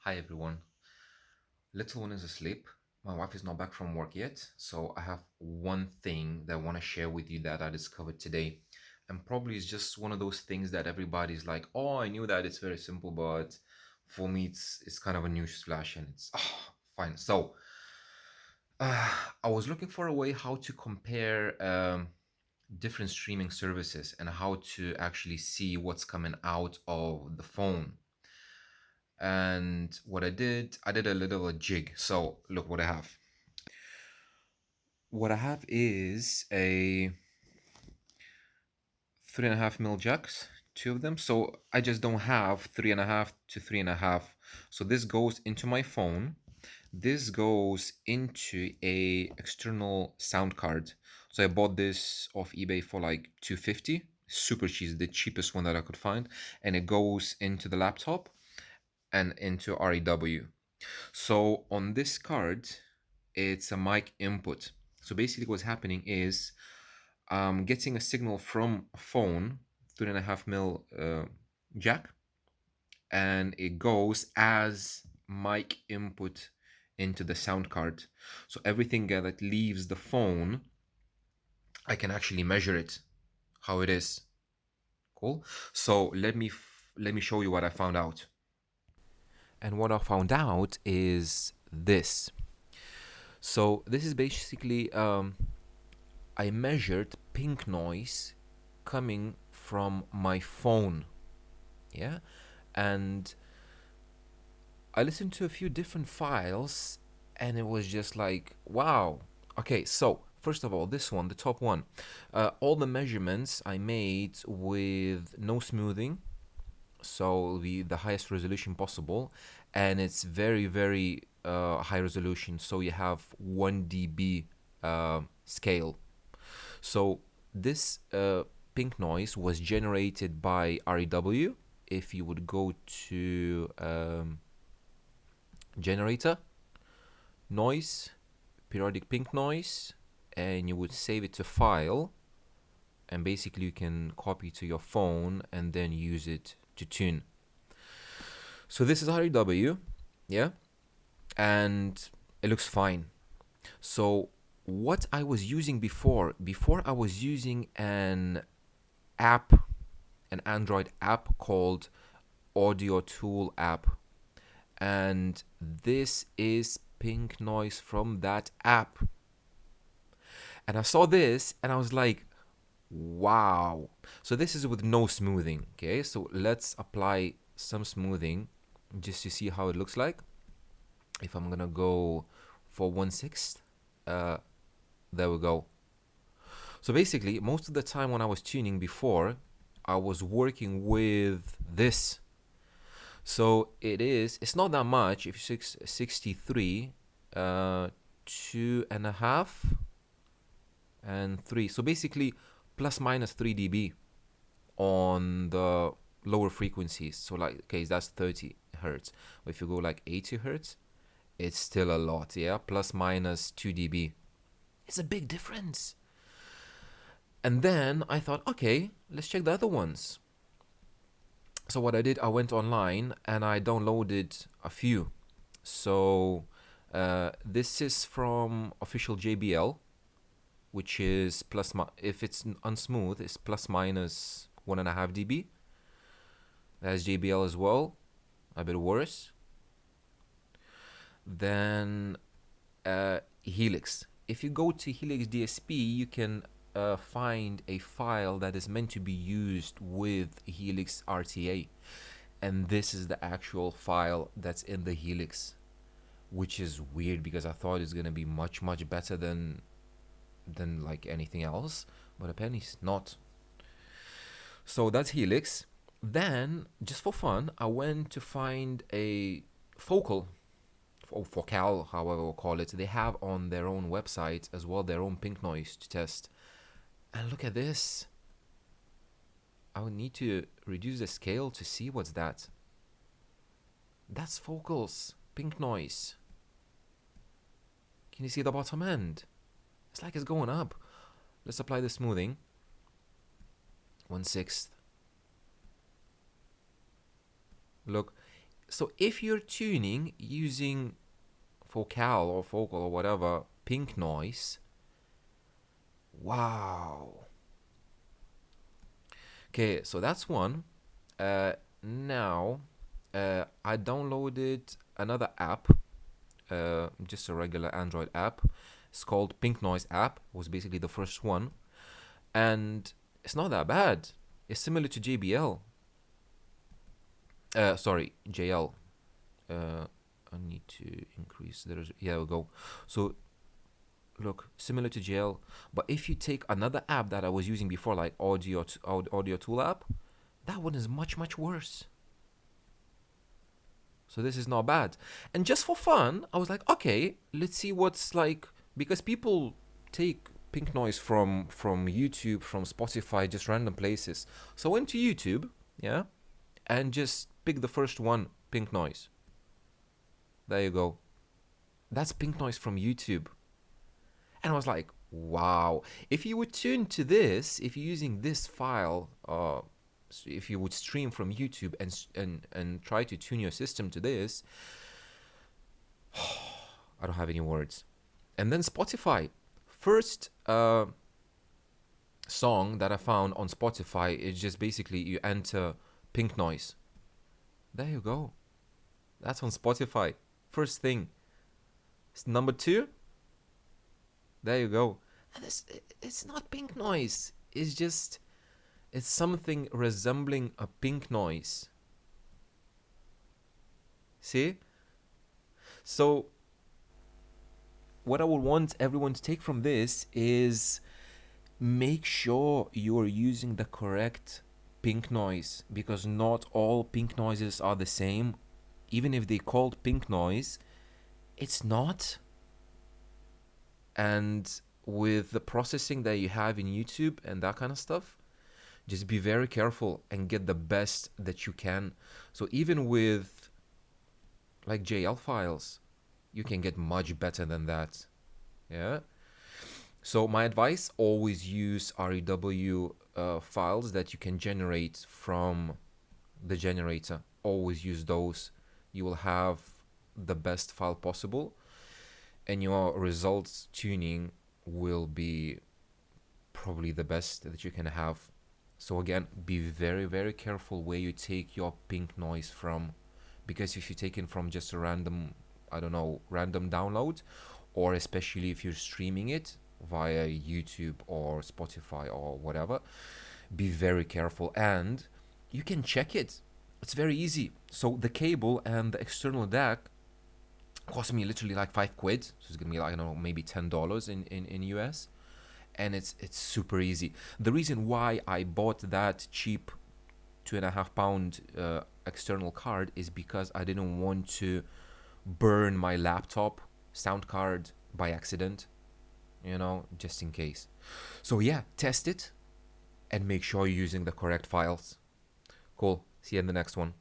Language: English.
Hi everyone. Little one is asleep. My wife is not back from work yet, so I have one thing that I want to share with you that I discovered today. And probably it's just one of those things that everybody's like, "Oh, I knew that it's very simple," but for me it's kind of a news flash and it's fine. So, I was looking for a way how to compare different streaming services and how to actually see what's coming out of the phone. And what I did a little jig. So look what I have. What I have is a 3.5 mil jacks, two of them. So I just don't have 3.5 to 3.5. So this goes into my phone. This goes into a external sound card. So I bought this off eBay for like 250. Super cheap, the cheapest one that I could find. And it goes into the laptop and into REW. So on this card, it's a mic input. So basically, what's happening is I'm getting a signal from a phone, 3.5 mil jack, and it goes as mic input into the sound card. So everything that leaves the phone, I can actually measure it, how it is. Cool. So let me show you what I found out. And what I found out is this. So this is basically I measured pink noise coming from my phone, yeah, and I listened to a few different files, and it was just like wow. Okay, so first of all, this one, the top one, all the measurements I made with no smoothing, so the highest resolution possible, and it's very high resolution. So you have 1 dB scale. So this pink noise was generated by REW. If you would go to generator, noise, periodic pink noise, and you would save it to file, and basically you can copy to your phone and then use it to tune. So this is REW, yeah, and it looks fine. So what I was using before I was using app, an Android app called Audio Tool app, and this is pink noise from that app. And I saw this and I was like, wow. So this is with no smoothing. Okay, so let's apply some smoothing just to see how it looks like. If I'm gonna go for 1/6, uh, there we go. So basically, most of the time when I was tuning before, I was working with this. So it's not that much. If 63, 2.5, and 3. So basically, plus minus 3 dB on the lower frequencies. So like, okay, that's 30 hertz. But if you go like 80 hertz, it's still a lot, yeah? Plus minus 2 dB. It's a big difference. And then I thought, okay, let's check the other ones. So what I did, I went online and I downloaded a few. So this is from official JBL, which is if it's unsmooth, it's plus minus 1.5 dB. That's JBL as well, a bit worse. Then Helix. If you go to Helix DSP, you can find a file that is meant to be used with Helix RTA, and this is the actual file that's in the Helix, which is weird because I thought it's gonna be much better than like anything else, but apparently it's not. So that's Helix. Then, just for fun, I went to find a focal or focal, however we'll call it. They have on their own website as well their own pink noise to test. And look at this. I would need to reduce the scale to see what's that. That's focals, pink noise. Can you see the bottom end? It's like it's going up. Let's apply the smoothing. 1/6. Look, So if you're tuning using vocal or vocal or whatever pink noise, wow. Okay, so that's one. Now, I downloaded another app, just a regular Android app. It's called Pink Noise app. It was basically the first one, and it's not that bad. It's similar to JBL. Sorry, JL. I need to increase the yeah, we go. So look, similar to JL, but if you take another app that I was using before, like Audio Tool app, that one is much worse. So this is not bad. And just for fun, I was like, okay, let's see what's like, because people take pink noise from YouTube, from Spotify, just random places. So I went to YouTube, yeah, and just pick the first one, pink noise. There you go. That's pink noise from YouTube. And I was like, wow. If you would tune to this, if you're using this file, if you would stream from YouTube and try to tune your system to this, I don't have any words. And then Spotify. First song that I found on Spotify is just basically you enter pink noise. There you go. That's on Spotify. First thing. Number two. There you go. And it's not pink noise. It's something resembling a pink noise. See? So what I would want everyone to take from this is make sure you're using the correct pink noise, because not all pink noises are the same. Even if they called pink noise, it's not. And with the processing that you have in YouTube and that kind of stuff, just be very careful and get the best that you can. So even with like JL files, you can get much better than that. Yeah. So my advice, always use REW files that you can generate from the generator. Always use those. You will have the best file possible, and your results tuning will be probably the best that you can have. So again, be very careful where you take your pink noise from, because if you take it from just a random, I don't know, random download, or especially if you're streaming it via YouTube or Spotify or whatever, be very careful. And you can check it. It's very easy. So the cable and the external DAC cost me literally like £5. So it's gonna be like, I don't know, maybe $10 in US. And it's super easy. The reason why I bought that cheap 2.5 pound external card is because I didn't want to burn my laptop sound card by accident, just in case. So yeah, test it and make sure you're using the correct files. Cool. See you in the next one.